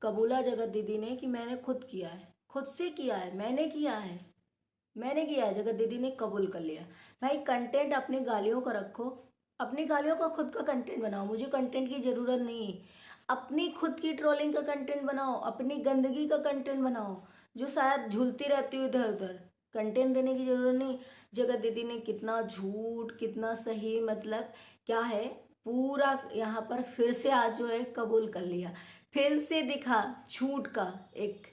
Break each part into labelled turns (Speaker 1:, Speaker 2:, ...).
Speaker 1: कबूला जगत दीदी ने कि मैंने खुद किया है, खुद से किया है, मैंने किया है। जगत दीदी ने कबूल कर लिया। भाई कंटेंट अपनी गालियों का रखो, अपनी गालियों का खुद का कंटेंट बनाओ, मुझे कंटेंट की जरूरत नहीं है। अपनी खुद की ट्रोलिंग का कंटेंट बनाओ, अपनी गंदगी का कंटेंट बनाओ, जो शायद झूलती रहती हो इधर उधर। कंटेंट देने की जरूरत नहीं। जगत दीदी ने कितना झूठ कितना सही, मतलब क्या है, पूरा यहाँ पर फिर से आज जो है कबूल कर लिया, फिर से दिखा झूठ का एक।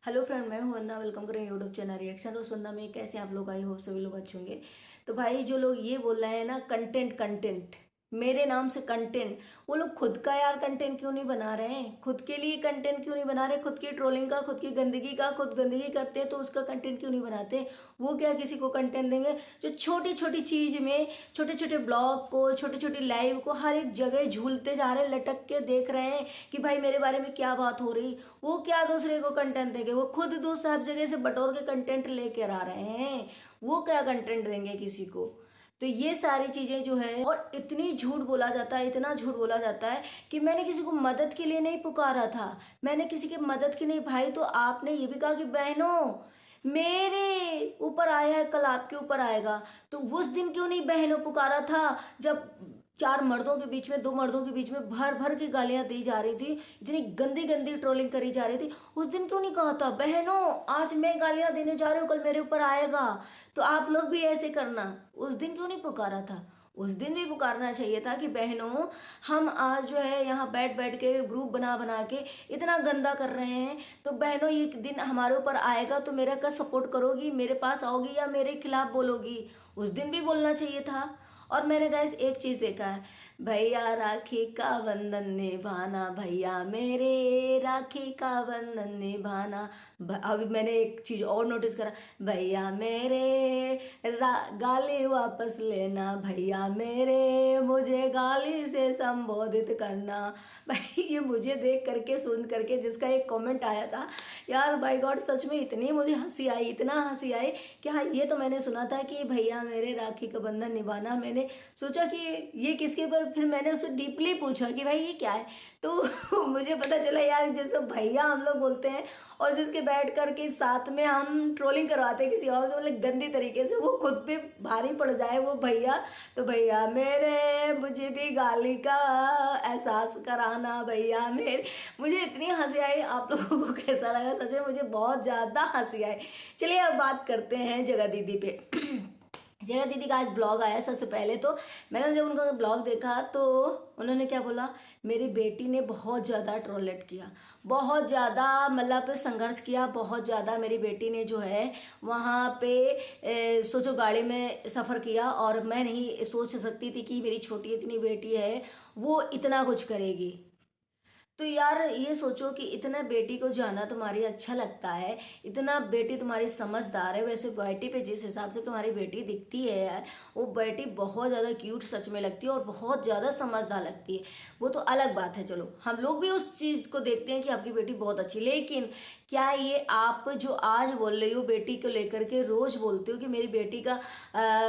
Speaker 1: हेलो फ्रेंड, मैं हूं वंदना, वेलकम करें यूट्यूब चैनल रिएक्शन और वंदना में। कैसे आप लोग, आई होप सभी लोग अच्छे होंगे। तो भाई जो लोग ये बोल रहे हैं ना कंटेंट कंटेंट, मेरे नाम से कंटेंट, वो लोग खुद का यार कंटेंट क्यों नहीं बना रहे हैं? खुद के लिए कंटेंट क्यों नहीं बना रहे? खुद की ट्रोलिंग का, खुद की गंदगी का, खुद गंदगी करते हैं तो उसका कंटेंट क्यों नहीं बनाते? वो क्या किसी को कंटेंट देंगे जो छोटी छोटी चीज में, छोटे छोटे ब्लॉग को, छोटी छोटी लाइव को हर एक जगह झूलते जा रहे हैं, लटक के देख रहे हैं कि भाई मेरे बारे में क्या बात हो रही। वो क्या दूसरे को कंटेंट देंगे? वो खुद दूसरा जगह से बटोर के कंटेंट लेकर आ रहे हैं, वो क्या कंटेंट देंगे किसी को? तो ये सारी चीजें जो है, और इतनी झूठ बोला जाता है, इतना झूठ बोला जाता है कि मैंने किसी को मदद के लिए नहीं पुकारा था, मैंने किसी की मदद की नहीं। भाई तो आपने ये भी कहा कि बहनों मेरे ऊपर आया है, कल आपके ऊपर आएगा, तो उस दिन क्यों नहीं बहनों पुकारा था जब चार मर्दों के बीच में, दो मर्दों के बीच में भर भर की गालियां दी जा रही थी, इतनी गंदी गंदी ट्रोलिंग करी जा रही थी? उस दिन क्यों नहीं कहा था बहनों आज मैं गालियां देने जा रही हूँ, कल मेरे ऊपर आएगा तो आप लोग भी ऐसे करना? उस दिन क्यों नहीं पुकारा था? उस दिन भी पुकारना चाहिए था कि बहनों हम आज जो है यहाँ बैठ बैठ के ग्रुप बना बना के इतना गंदा कर रहे हैं, तो बहनों ये दिन हमारे ऊपर आएगा तो मेरा का सपोर्ट करोगी, मेरे पास आओगी या मेरे खिलाफ बोलोगी? उस दिन भी बोलना चाहिए था। और मैंने गाइस एक चीज देखा है, भैया राखी का बंधन निभाना, भैया मेरे राखी का बंधन निभाना। अभी मैंने एक चीज और नोटिस करा, भैया मेरे गाली वापस लेना, भैया मेरे मुझे गाली से संबोधित करना। भाई ये मुझे देख करके सुन करके जिसका एक कमेंट आया था, यार बाय गॉड सच में इतनी मुझे हंसी आई, इतना हंसी आई कि हाँ ये तो मैंने सुना था कि भैया मेरे राखी का बंधन निभाना। मैंने सोचा कि ये किसके पर, फिर मैंने उससे डीपली पूछा कि भाई ये क्या है, तो मुझे पता चला यार जैसे भैया हम लोग बोलते हैं और जिसके बैठ करके साथ में हम ट्रोलिंग करवाते हैं किसी और के, मतलब गंदी तरीके से, वो खुद पे भारी पड़ जाए वो भैया, तो भैया मेरे मुझे भी गाली का एहसास कराना, भैया मेरे। मुझे इतनी हंसी आई, आप लोगों को कैसा लगा? सच में मुझे बहुत ज्यादा हंसी आई। चलिए अब बात करते हैं जगह दीदी पे। जया दीदी का आज ब्लॉग आया। सबसे पहले तो मैंने जब उनका ब्लॉग देखा तो उन्होंने क्या बोला, मेरी बेटी ने बहुत ज़्यादा ट्रोलेट किया, बहुत ज़्यादा मतलब संघर्ष किया, बहुत ज़्यादा मेरी बेटी ने जो है वहाँ पे सोचो गाड़ी में सफ़र किया, और मैं नहीं सोच सकती थी कि मेरी छोटी इतनी बेटी है वो इतना कुछ करेगी। तो यार ये सोचो कि इतना बेटी को जाना तुम्हारी अच्छा लगता है, इतना बेटी तुम्हारी समझदार है। वैसे बेटी पे जिस हिसाब से तुम्हारी बेटी दिखती है यार, वो बेटी बहुत ज़्यादा क्यूट सच में लगती है और बहुत ज़्यादा समझदार लगती है, वो तो अलग बात है। चलो हम लोग भी उस चीज़ को देखते हैं कि आपकी बेटी बहुत अच्छी, लेकिन क्या ये आप जो आज बोल रही हो बेटी को लेकर के, रोज बोलते हो कि मेरी बेटी का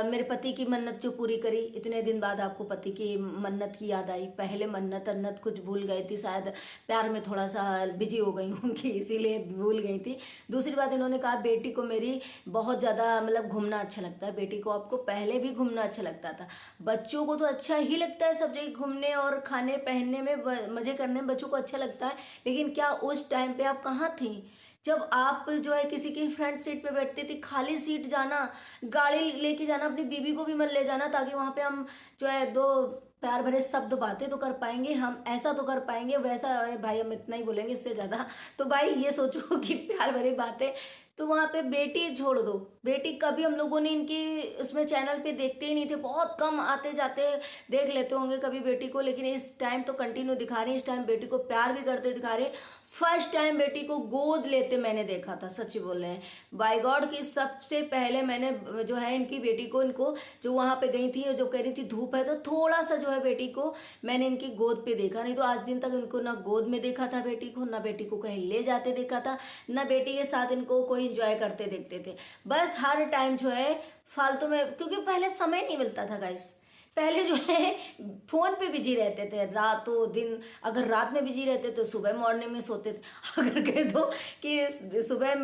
Speaker 1: मेरे पति की मन्नत जो पूरी करी, इतने दिन बाद आपको पति की मन्नत की याद आई? पहले मन्नत अन्नत कुछ भूल गई थी, शायद प्यार में थोड़ा सा बिजी हो गई होंगी इसीलिए भूल गई थी। दूसरी बात इन्होंने कहा बेटी को मेरी बहुत ज़्यादा मतलब घूमना अच्छा लगता है। बेटी को आपको पहले भी घूमना अच्छा लगता था, बच्चों को तो अच्छा ही लगता है सब जगह घूमने और खाने पहनने में, मजे करने में बच्चों को अच्छा लगता है। लेकिन क्या उस टाइम पे आप कहाँ थी जब आप जो है किसी की फ्रंट सीट पे बैठती थी? खाली सीट जाना, गाड़ी लेके जाना, अपनी बीबी को भी मन ले जाना ताकि वहां पे हम जो है दो प्यार भरे शब्द बातें तो कर पाएंगे, हम ऐसा तो कर पाएंगे वैसा। अरे भाई हम इतना ही बोलेंगे, इससे ज्यादा तो भाई ये सोचो कि प्यार भरी बातें। तो वहां पे बेटी छोड़ दो, बेटी कभी हम लोगों ने इनकी उसमें चैनल पे देखते ही नहीं थे, बहुत कम आते जाते देख लेते होंगे कभी बेटी को, लेकिन इस टाइम तो कंटिन्यू दिखा रही है। इस टाइम बेटी को प्यार भी करते दिखा रहे। फर्स्ट टाइम बेटी को गोद लेते मैंने देखा था, सच्ची बोल रहे हैं बाय गॉड की सबसे पहले मैंने जो है इनकी बेटी को, इनको जो वहां पे गई थी जो कह रही थी धूप है, तो थोड़ा सा जो है बेटी को मैंने इनकी गोद पे देखा, नहीं तो आज दिन तक इनको ना गोद में देखा था बेटी को, ना बेटी को कहीं ले जाते देखा था, ना बेटी के साथ इनको कोई इंजॉय करते देखते थे। बस हर टाइम जो है फालतू में, क्योंकि पहले समय नहीं मिलता था गाइस, पहले जो है फोन पे बिजी रहते थे रातों दिन। अगर रात में बिजी रहते तो सुबह मॉर्निंग में सोते थे, अगर कह दो कि सुबह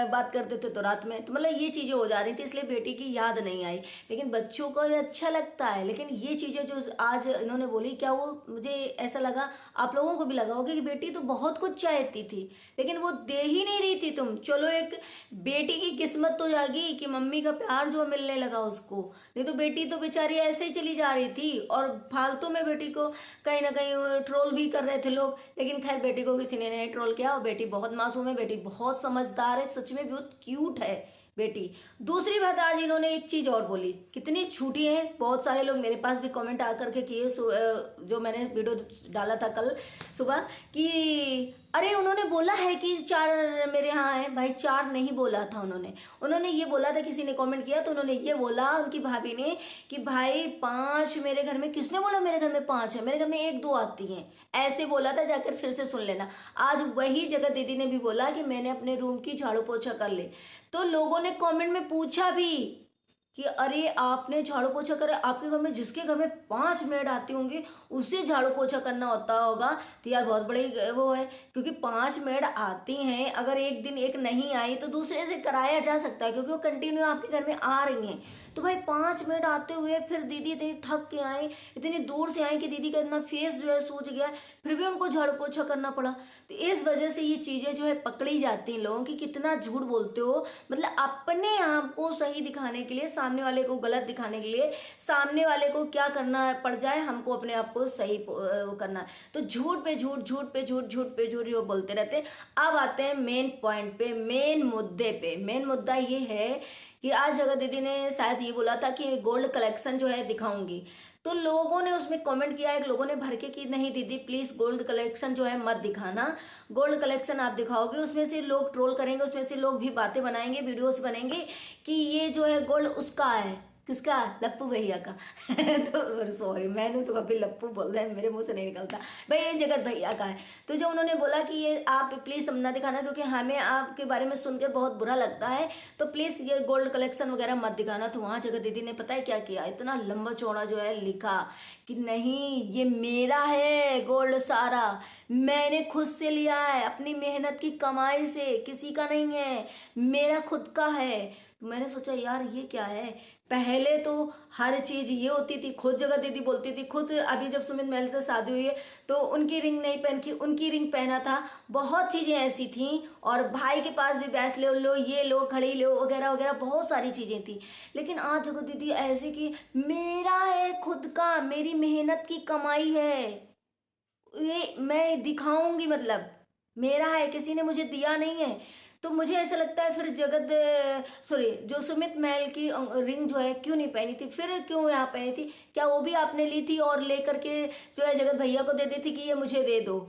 Speaker 1: बात करते थे तो रात में, तो मतलब ये चीज़ें हो जा रही थी, इसलिए बेटी की याद नहीं आई। लेकिन बच्चों को ये अच्छा लगता है। लेकिन ये चीज़ें जो आज इन्होंने बोली, क्या वो, मुझे ऐसा लगा, आप लोगों को भी लगा होगा कि बेटी तो बहुत कुछ चाहती थी लेकिन वो दे ही नहीं रही थी। तुम चलो, एक बेटी की किस्मत तो जागी कि मम्मी का प्यार जो मिलने लगा उसको, नहीं तो बेटी तो बेचारी ऐसे ही चली जा रही थी। और फालतू में बेटी को कहीं ना कहीं ट्रोल भी कर रहे थे लोग। लेकिन खैर, बेटी को किसी ने नहीं ट्रोल किया और बेटी बहुत मासूम है, बेटी बहुत समझदार है, सच में बहुत क्यूट है बेटी। दूसरी बात, आज इन्होंने एक चीज और बोली, कितनी झूठी है। बहुत सारे लोग मेरे पास भी कमेंट आकर के किए, जो मैंने वीडियो डाला था कल सुबह, कि अरे उन्होंने बोला है कि 4 मेरे यहाँ है। भाई 4 नहीं बोला था उन्होंने ये बोला था, किसी ने कमेंट किया तो उन्होंने ये बोला उनकी भाभी ने कि भाई 5 मेरे घर में। किसने बोला मेरे घर में 5 है? मेरे घर में 1-2 आती हैं, ऐसे बोला था। जाकर फिर से सुन लेना। आज वही जगत दीदी ने भी बोला कि मैंने अपने रूम की झाड़ू पोछा कर ले। तो लोगों ने कमेंट में पूछा भी कि अरे आपने झाड़ू पोछा करे, आपके घर में, जिसके घर में 5 मेड आती होंगी उसे झाड़ू पोछा करना होता होगा। तो यार बहुत बड़ी वो है, क्योंकि 5 मेड आती हैं, अगर एक दिन एक नहीं आई तो दूसरे से कराया जा सकता है, क्योंकि वो कंटिन्यू आपके घर में आ रही हैं। तो भाई 5 मिनट आते हुए फिर दीदी इतनी थक के आई, इतनी दूर से आई कि दीदी का इतना फेस जो है सूज गया, फिर भी उनको झाड़ू पोछा करना पड़ा। तो इस वजह से ये चीज़ें जो है पकड़ी जाती हैं लोगों की, कितना झूठ बोलते हो। मतलब अपने आप को सही दिखाने के लिए, सामने वाले को गलत दिखाने के लिए, सामने वाले को क्या करना पड़ जाए, हमको अपने आप को सही करना है। तो झूठ पे झूठ, झूठ पे झूठ, झूठ पे झूठ ये बोलते रहते हैं। अब आते हैं मेन पॉइंट पे, मेन मुद्दे पे। मेन मुद्दा ये है कि आज जगत दीदी ने शायद ये बोला था कि गोल्ड कलेक्शन जो है दिखाऊंगी। तो लोगों ने उसमें कमेंट किया, एक लोगों ने भर के कि नहीं दीदी प्लीज़ गोल्ड कलेक्शन जो है मत दिखाना। गोल्ड कलेक्शन आप दिखाओगे उसमें से लोग ट्रोल करेंगे, उसमें से लोग भी बातें बनाएंगे, वीडियोस बनेंगे कि ये जो है गोल्ड उसका है। किसका? लप्पू भैया का। तो सॉरी, मैंने तो कभी लप्पू बोल दिया, मेरे मुंह से नहीं निकलता भाई, ये जगत भैया का है। तो जो उन्होंने बोला कि ये आप प्लीज़ ना दिखाना, क्योंकि हमें आपके बारे में सुनकर बहुत बुरा लगता है, तो प्लीज़ ये गोल्ड कलेक्शन वगैरह मत दिखाना। तो वहाँ जगत दीदी ने पता है क्या किया, इतना लंबा चौड़ा जो है लिखा कि नहीं ये मेरा है गोल्ड सारा, मैंने खुद से लिया है अपनी मेहनत की कमाई से, किसी का नहीं है, मेरा खुद का है। तो मैंने सोचा यार ये क्या है। पहले तो हर चीज़ ये होती थी, खुद जगह दीदी बोलती थी, खुद अभी जब सुमित महल से शादी हुई है तो उनकी रिंग नहीं पहन की, उनकी रिंग पहना था। बहुत चीज़ें ऐसी थी, और भाई के पास भी बैस ले लो, ये लो, घड़ी लो, वगैरह वगैरह बहुत सारी चीज़ें थी। लेकिन आज जगह दीदी ऐसे कि मेरा है खुद का, मेरी मेहनत की कमाई है, ये मैं दिखाऊंगी, मतलब मेरा है, किसी ने मुझे दिया नहीं है। तो मुझे ऐसा लगता है फिर सॉरी, जो सुमित महल की रिंग जो है क्यों नहीं पहनी थी, फिर क्यों यहाँ पहनी थी? क्या वो भी आपने ली थी और लेकर के जो है जगत भैया को दे दी थी कि ये मुझे दे दो?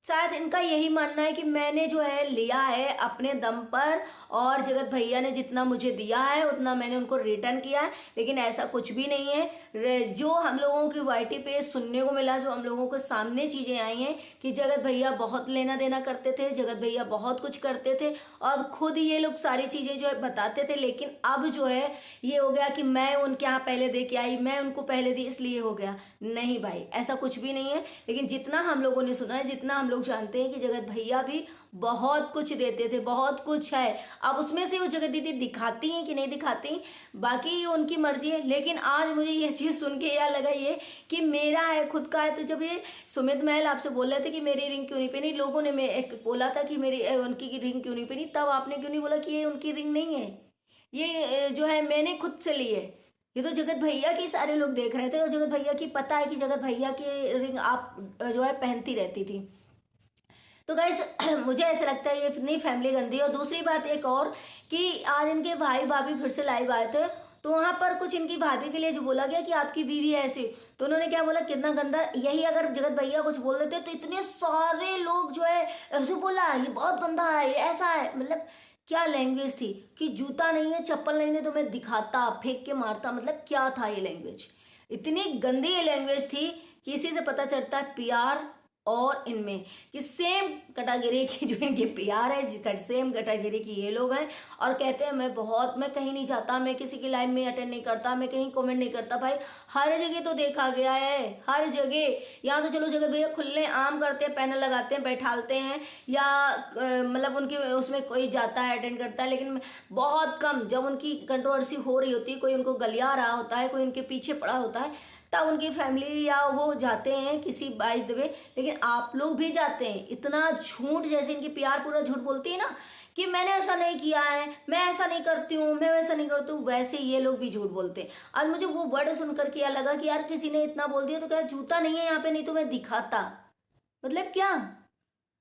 Speaker 1: शायद इनका यही मानना है कि मैंने जो है लिया है अपने दम पर, और जगत भैया ने जितना मुझे दिया है उतना मैंने उनको रिटर्न किया है। लेकिन ऐसा कुछ भी नहीं है। जो हम लोगों की वाईटी पे सुनने को मिला, जो हम लोगों के सामने चीज़ें आई हैं कि जगत भैया बहुत लेना देना करते थे, जगत भैया बहुत कुछ करते थे, और खुद ये लोग सारी चीज़ें जो है बताते थे। लेकिन अब जो है ये हो गया कि मैं उनके यहाँ पहले दे के आई, मैं उनको पहले दी इसलिए हो गया। नहीं भाई, ऐसा कुछ भी नहीं है। लेकिन जितना हम लोगों ने सुना है, जितना हम लोग जानते हैं कि जगत भैया भी बहुत कुछ देते थे, बहुत कुछ है। अब उसमें से वो जगत दीदी दिखाती हैं कि नहीं दिखाती, बाकी उनकी मर्जी है। लेकिन आज मुझे ये चीज़ सुन के यह लगा ये कि मेरा है, खुद का है। तो जब ये सुमित महल आपसे बोल रहे थे कि मेरी रिंग क्यों नहीं पहनी, लोगों ने मैं एक बोला था कि मेरी उनकी रिंग क्यों नहीं पहनी, तब आपने क्यों नहीं बोला कि ये उनकी रिंग नहीं है, ये जो है मैंने खुद से ली है। ये तो जगत भैया की सारे लोग देख रहे थे, और जगत भैया की पता है कि जगत भैया की रिंग आप जो है पहनती रहती थी। तो गाइस मुझे ऐसा लगता है ये इतनी फैमिली गंदी है। और दूसरी बात एक और कि आज इनके भाई भाभी फिर से लाइव आए थे, तो वहां पर कुछ इनकी भाभी के लिए जो बोला गया कि आपकी बीवी है ऐसी, तो उन्होंने क्या बोला, कितना गंदा। यही अगर जगत भैया कुछ बोल देते तो इतने सारे लोग जो है ऐसे बोला ये बहुत गंदा है, ये ऐसा है। मतलब क्या लैंग्वेज थी कि जूता नहीं है, चप्पल नहीं है तो मैं दिखाता, फेंक के मारता। मतलब क्या था ये लैंग्वेज? इतनी गंदी ये लैंग्वेज थी कि इसी से पता चलता है प्यार और इनमें कि सेम कैटेगरी की जो इनकी पीआर है, सेम कैटेगरी की ये लोग हैं और कहते हैं मैं कहीं नहीं जाता, मैं किसी की लाइव में अटेंड नहीं करता, मैं कहीं कमेंट नहीं करता। भाई हर जगह तो देखा गया है, हर जगह। यहाँ तो चलो जगत भैया खुले आम करते हैं, पैनल लगाते हैं, बैठालते हैं या मतलब उनकी उसमें कोई जाता है अटेंड करता है, लेकिन बहुत कम जब उनकी कंट्रोवर्सी हो रही होती है, कोई उनको गलिया रहा होता है, कोई उनके पीछे पड़ा होता है, तब उनकी फैमिली या वो जाते हैं किसी बाय द वे। लेकिन आप लोग भी जाते हैं, इतना झूठ, जैसे इनकी प्यार पूरा झूठ बोलती है ना कि मैंने ऐसा नहीं किया है, मैं ऐसा नहीं करती हूँ, मैं वैसा नहीं करती हूँ, वैसे ये लोग भी झूठ बोलते हैं। आज मुझे वो वर्ड सुनकर क्या लगा कि यार किसी ने इतना बोल दिया तो क्या जूता नहीं है यहाँ पे, नहीं तो मैं दिखाता। मतलब क्या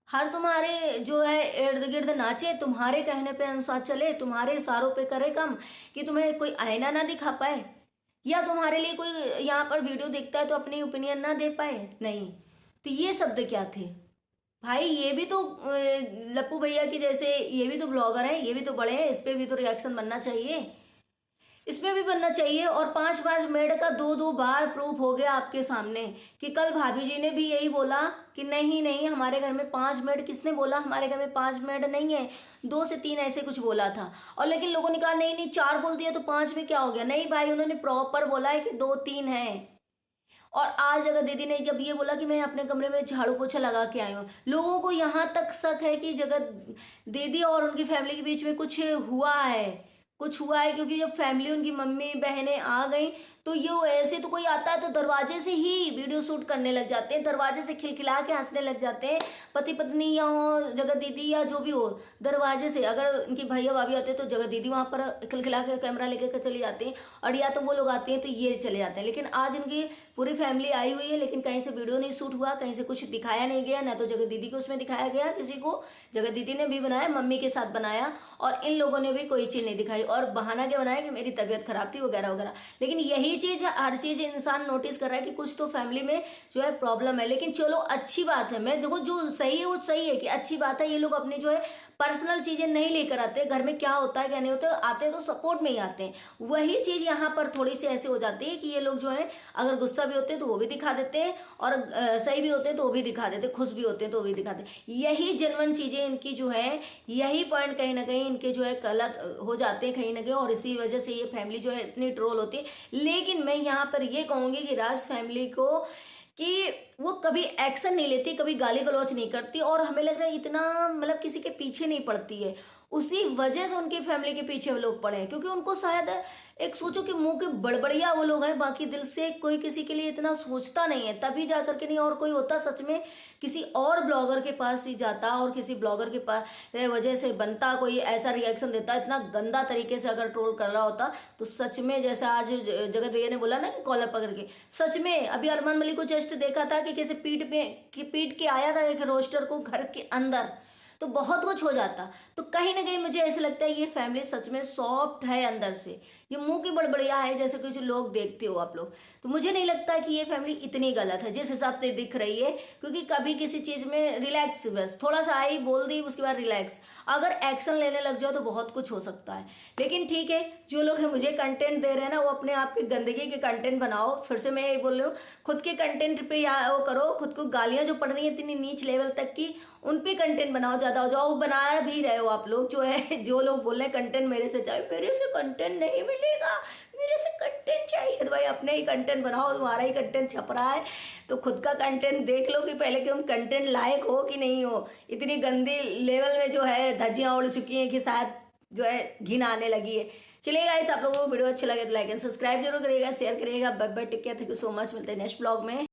Speaker 1: हर तुम्हारे जो है इर्द गिर्द नाचे, तुम्हारे कहने पे अनुसार चले, तुम्हारे इशारों पे करे काम कि तुम्हें कोई आईना ना दिखा पाए, या तुम्हारे लिए कोई यहाँ पर वीडियो देखता है तो अपनी ओपिनियन ना दे पाए। नहीं, तो ये शब्द क्या थे भाई? ये भी तो लप्पू भैया की जैसे ये भी तो ब्लॉगर है, ये भी तो बड़े हैं, इस पे भी तो रिएक्शन बनना चाहिए, इसमें भी बनना चाहिए। और 5-5 मिनट का 2-2 बार प्रूफ हो गया आपके सामने कि कल भाभी जी ने भी यही बोला कि नहीं नहीं हमारे घर में 5 मिनट, किसने बोला हमारे घर में 5 मिनट नहीं है, 2 से 3 ऐसे कुछ बोला था। और लेकिन लोगों ने कहा नहीं नहीं 4 बोल दिया तो 5 में क्या हो गया? नहीं भाई, उन्होंने प्रॉपर बोला है कि 2-3 है। और आज अगर दीदी ने जब ये बोला कि मैं अपने कमरे में झाड़ू पोछा लगा के आई हूँ, लोगों को यहाँ तक शक है कि जगत दीदी और उनकी फैमिली के बीच में कुछ हुआ है, कुछ हुआ है। क्योंकि जब फैमिली उनकी मम्मी बहनें आ गई तो ये ऐसे तो कोई आता है तो दरवाजे से ही वीडियो शूट करने लग जाते हैं, दरवाजे से खिलखिला के हंसने लग जाते हैं, पति पत्नी या हो जगत दीदी या जो भी हो, दरवाजे से अगर इनकी भैया भाभी आते हैं तो जगत दीदी वहाँ पर खिलखिला के कैमरा लेके चली जाती हैं, और या तो वो लोग आते हैं तो ये चले जाते हैं। लेकिन आज इनकी पूरी फैमिली आई हुई है, लेकिन कहीं से वीडियो नहीं शूट हुआ, कहीं से कुछ दिखाया नहीं गया, ना तो जगत दीदी को उसमें दिखाया गया किसी को, जगत दीदी ने भी बनाया, मम्मी के साथ बनाया, और इन लोगों ने भी कोई चीज़ नहीं दिखाई, और बहाना क्या बनाया कि मेरी तबीयत खराब थी वगैरह वगैरह। लेकिन यही चीज़ हर चीज़ इंसान नोटिस कर रहा है कि कुछ तो फैमिली में जो है प्रॉब्लम है। लेकिन चलो अच्छी बात है, मैं देखो जो सही है वो सही है कि अच्छी बात है, ये लोग अपनी जो है पर्सनल चीजें नहीं लेकर आते, घर में क्या होता है क्या नहीं होता, आते तो सपोर्ट में ही आते हैं। वही चीज यहाँ पर थोड़ी सी ऐसे हो जाती है कि ये लोग जो है अगर गुस्सा भी होते हैं तो वो भी दिखा देते हैं, और सही भी होते हैं तो वो भी दिखा देते हैं, खुश भी होते हैं तो वो भी दिखाते हैं। यही जेन्युइन चीजें इनकी जो है, यही पॉइंट कहीं ना कहीं इनके जो है गलत हो जाते हैं कहीं ना कहीं, और इसी वजह से ये फैमिली जो है इतनी ट्रोल होती है। लेकिन मैं यहाँ पर ये कहूंगी कि राज फैमिली को कि वो कभी एक्शन नहीं लेती, कभी गाली गलौज नहीं करती, और हमें लग रहा है इतना मतलब किसी के पीछे नहीं पड़ती है, उसी वजह से उनकी फैमिली के पीछे वो लोग पड़े हैं। क्योंकि उनको शायद एक सोचो कि मुंह के बड़बड़िया वो लोग हैं, बाकी दिल से कोई किसी के लिए इतना सोचता नहीं है, तभी जा करके नहीं। और कोई होता सच में किसी और ब्लॉगर के पास ही जाता और किसी ब्लॉगर के पास वजह से बनता, कोई ऐसा रिएक्शन देता, इतना गंदा तरीके से अगर ट्रोल कर रहा होता तो सच में, जैसा आज जगत भैया ने बोला ना कि कॉलर पकड़ के, सच में अभी अरमान मलिक को जस्ट देखा था कि कैसे पीट के आया था एक रोस्टर को घर के अंदर, तो बहुत कुछ हो जाता। तो कहीं ना कहीं मुझे ऐसा लगता है ये फैमिली सच में सॉफ्ट है अंदर से, ये मुंह की बड़बड़िया है जैसे कुछ लोग देखते हो आप लोग। तो मुझे नहीं लगता कि ये फैमिली इतनी गलत है जिस हिसाब से दिख रही है, क्योंकि कभी किसी चीज में रिलैक्स, बस थोड़ा सा आई बोल दी उसके बाद रिलैक्स, अगर एक्शन लेने लग जाओ तो बहुत कुछ हो सकता है। लेकिन ठीक है, जो लोग हैं मुझे कंटेंट दे रहे हैं ना, वो अपने आप की गंदगी के कंटेंट बनाओ। फिर से मैं ये बोल रही हूँ, खुद के कंटेंट पे या वो करो, खुद को गालियां जो पड़ रही है इतनी नीच लेवल तक की, उन पे कंटेंट बनाओ, ज्यादा हो जाओ, बना भी रहे हो आप लोग जो है। जो लोग बोल रहे हैं कंटेंट मेरे से चाहिए, मेरे से कंटेंट नहीं मिलेगा, मेरे से कंटेंट चाहिए, तो भाई अपने ही कंटेंट बनाओ, तुम्हारा ही कंटेंट छप रहा है तो खुद का कंटेंट देख लो कि पहले कि तुम कंटेंट लायक हो कि नहीं हो। इतनी गंदी लेवल में जो है धज्जियां उड़ चुकी हैं कि शायद जो है घिन आने लगी है। चलिए गाइस, आप लोगों को वीडियो अच्छी लगे तो लाइक एंड सब्सक्राइब जरूर करिएगा, शेयर करिएगा। Bye bye, take care, thank you so much, मिलते हैं नेक्स्ट ब्लॉग में।